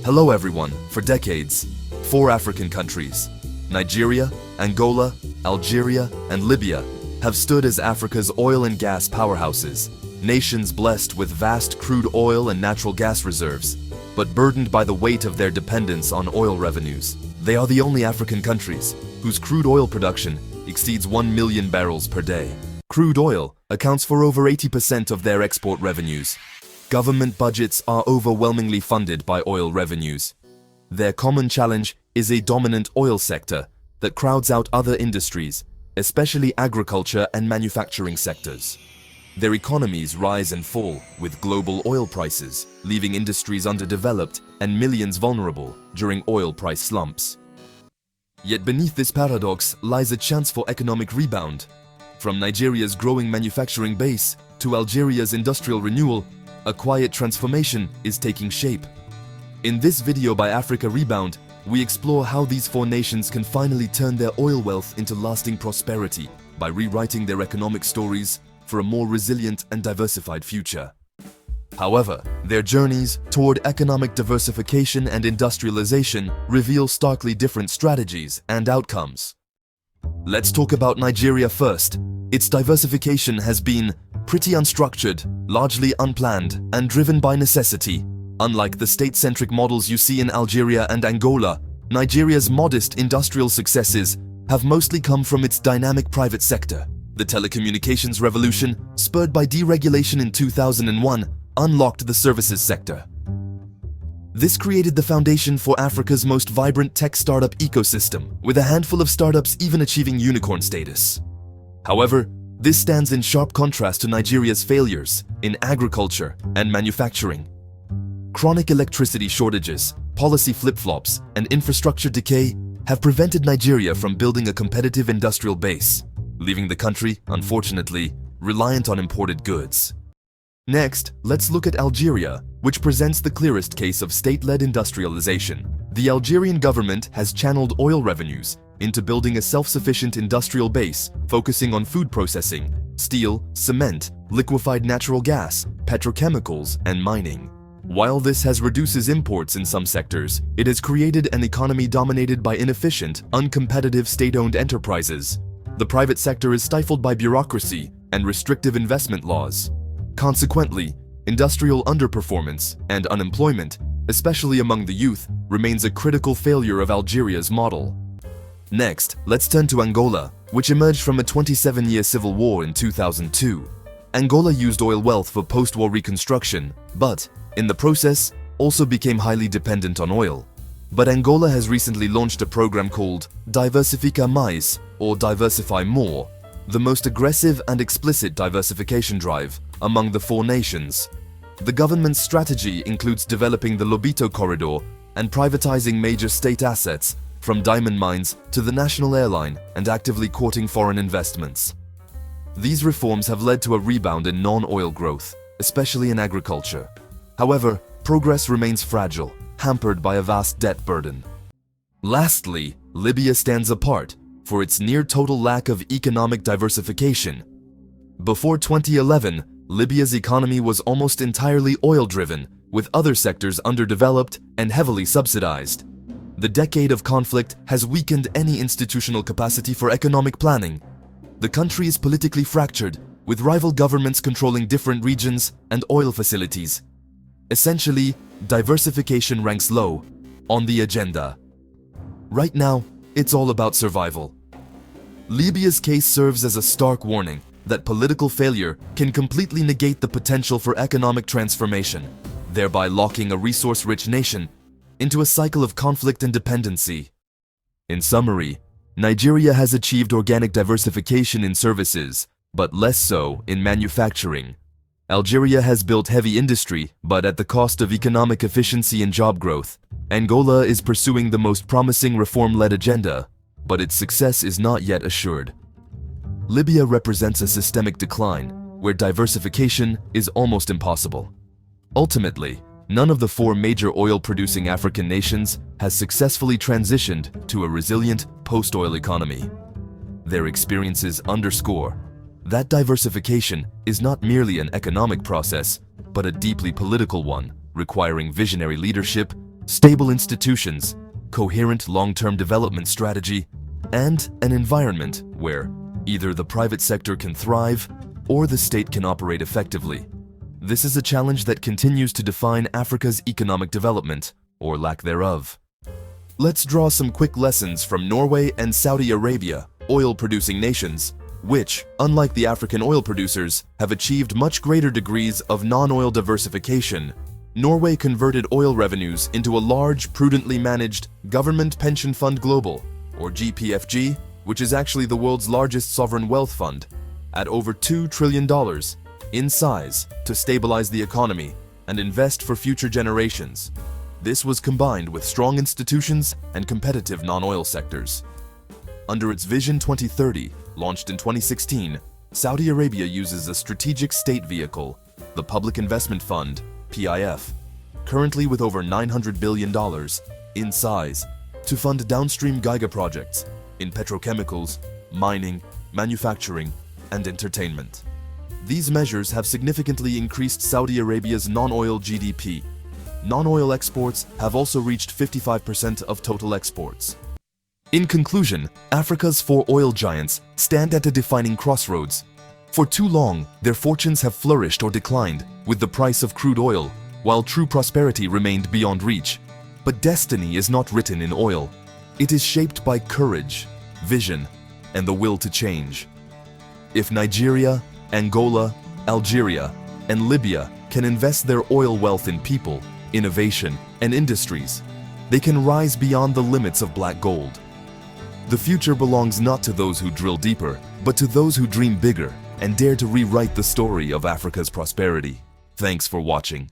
Hello everyone. For decades, 4 African countries, Nigeria, Angola, Algeria, and Libya, have stood as Africa's oil and gas powerhouses, nations blessed with vast crude oil and natural gas reserves, but burdened by the weight of their dependence on oil revenues. They are the only African countries whose crude oil production exceeds 1 million barrels per day. Crude oil accounts for over 80% of their export revenues. Government budgets are overwhelmingly funded by oil revenues. Their common challenge is a dominant oil sector that crowds out other industries, especially agriculture and manufacturing sectors. Their economies rise and fall with global oil prices, leaving industries underdeveloped and millions vulnerable during oil price slumps. Yet beneath this paradox lies a chance for economic rebound. From Nigeria's growing manufacturing base to Algeria's industrial renewal, a quiet transformation is taking shape. In this video by Africa Rebound, we explore how these 4 nations can finally turn their oil wealth into lasting prosperity by rewriting their economic stories for a more resilient and diversified future. However, their journeys toward economic diversification and industrialization reveal starkly different strategies and outcomes. Let's talk about Nigeria first. Its diversification has been pretty unstructured, largely unplanned, and driven by necessity. Unlike the state-centric models you see in Algeria and Angola, Nigeria's modest industrial successes have mostly come from its dynamic private sector. The telecommunications revolution, spurred by deregulation in 2001, unlocked the services sector. This created the foundation for Africa's most vibrant tech startup ecosystem, with a handful of startups even achieving unicorn status. However, this stands in sharp contrast to Nigeria's failures in agriculture and manufacturing. Chronic electricity shortages, policy flip-flops, and infrastructure decay have prevented Nigeria from building a competitive industrial base, leaving the country, unfortunately, reliant on imported goods. Next, let's look at Algeria, which presents the clearest case of state-led industrialization. The Algerian government has channeled oil revenues into building a self-sufficient industrial base focusing on food processing, steel, cement, liquefied natural gas, petrochemicals, and mining. While this has reduced imports in some sectors, it has created an economy dominated by inefficient, uncompetitive state-owned enterprises. The private sector is stifled by bureaucracy and restrictive investment laws. Consequently, industrial underperformance and unemployment, especially among the youth, remains a critical failure of Algeria's model. Next, let's turn to Angola, which emerged from a 27-year civil war in 2002. Angola used oil wealth for post-war reconstruction, but, in the process, also became highly dependent on oil. But Angola has recently launched a program called Diversification, or Diversify More, the most aggressive and explicit diversification drive among the 4 nations. The government's strategy includes developing the Lobito corridor and privatizing major state assets, from diamond mines to the national airline, and actively courting foreign investments. These reforms have led to a rebound in non-oil growth, especially in agriculture. However, progress remains fragile, hampered by a vast debt burden. Lastly, Libya stands apart for its near-total lack of economic diversification. Before 2011, Libya's economy was almost entirely oil-driven, with other sectors underdeveloped and heavily subsidized. The decade of conflict has weakened any institutional capacity for economic planning. The country is politically fractured, with rival governments controlling different regions and oil facilities. Essentially, diversification ranks low on the agenda. Right now, it's all about survival. Libya's case serves as a stark warning that political failure can completely negate the potential for economic transformation, thereby locking a resource-rich nation into a cycle of conflict and dependency. In summary, Nigeria has achieved organic diversification in services, but less so in manufacturing. Algeria has built heavy industry, but at the cost of economic efficiency and job growth. Angola is pursuing the most promising reform-led agenda, but its success is not yet assured. Libya represents a systemic decline, where diversification is almost impossible. Ultimately, none of the 4 major oil-producing African nations has successfully transitioned to a resilient post-oil economy. Their experiences underscore that diversification is not merely an economic process, but a deeply political one, requiring visionary leadership, stable institutions, coherent long-term development strategy, and an environment where either the private sector can thrive or the state can operate effectively. This is a challenge that continues to define Africa's economic development, or lack thereof. Let's draw some quick lessons from Norway and Saudi Arabia, oil-producing nations, which, unlike the African oil producers, have achieved much greater degrees of non-oil diversification. Norway converted oil revenues into a large, prudently managed Government Pension Fund Global, or GPFG, which is actually the world's largest sovereign wealth fund, at over $2 trillion in size to stabilize the economy and invest for future generations. This was combined with strong institutions and competitive non-oil sectors. Under its Vision 2030, launched in 2016, Saudi Arabia uses a strategic state vehicle, the Public Investment Fund, PIF, currently with over $900 billion in size, to fund downstream giga projects in petrochemicals, mining, manufacturing, and entertainment. These measures have significantly increased Saudi Arabia's non-oil GDP. Non-oil exports have also reached 55% of total exports. In conclusion, Africa's four oil giants stand at a defining crossroads. For too long, their fortunes have flourished or declined with the price of crude oil, while true prosperity remained beyond reach. But destiny is not written in oil. It is shaped by courage, vision, and the will to change. If Nigeria, Angola, Algeria, and Libya can invest their oil wealth in people, innovation, and industries, they can rise beyond the limits of black gold. The future belongs not to those who drill deeper, but to those who dream bigger and dare to rewrite the story of Africa's prosperity. Thanks for watching.